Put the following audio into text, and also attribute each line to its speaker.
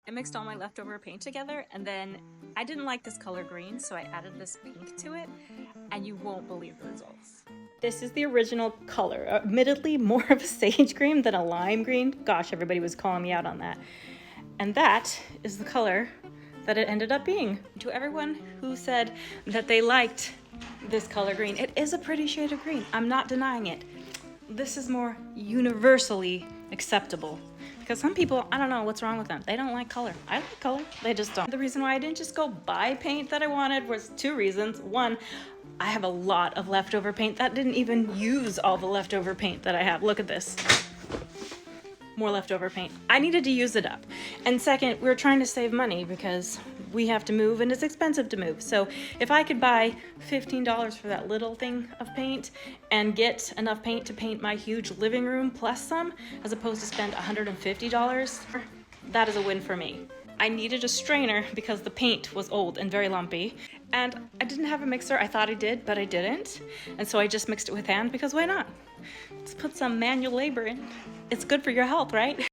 Speaker 1: I mixed all my leftover paint together, and then I didn't like this color green, so I added this pink to it, and you won't believe the results. This is the original color, admittedly more of a sage green than a lime green. Gosh, everybody was calling me out on that. And that is the color that it ended up being. To everyone who said that they liked this color green, it is a pretty shade of green. I'm not denying it. This is more universally acceptable. Because some people, I don't know what's wrong with them. They don't like color. I like color, they just don't. The reason why I didn't just go buy paint that I wanted was two reasons. One, I have a lot of leftover paint that didn't even use all the leftover paint that I have. Look at this. More leftover paint. I needed to use it up. And second, we were trying to save money because we have to move and it's expensive to move. So if I could buy $15 for that little thing of paint and get enough paint to paint my huge living room plus some, as opposed to spend $150, that is a win for me. I needed a strainer because the paint was old and very lumpy. And I didn't have a mixer. I thought I did, but I didn't. And so I just mixed it with hand because why not? Let's put some manual labor in. It's good for your health, right?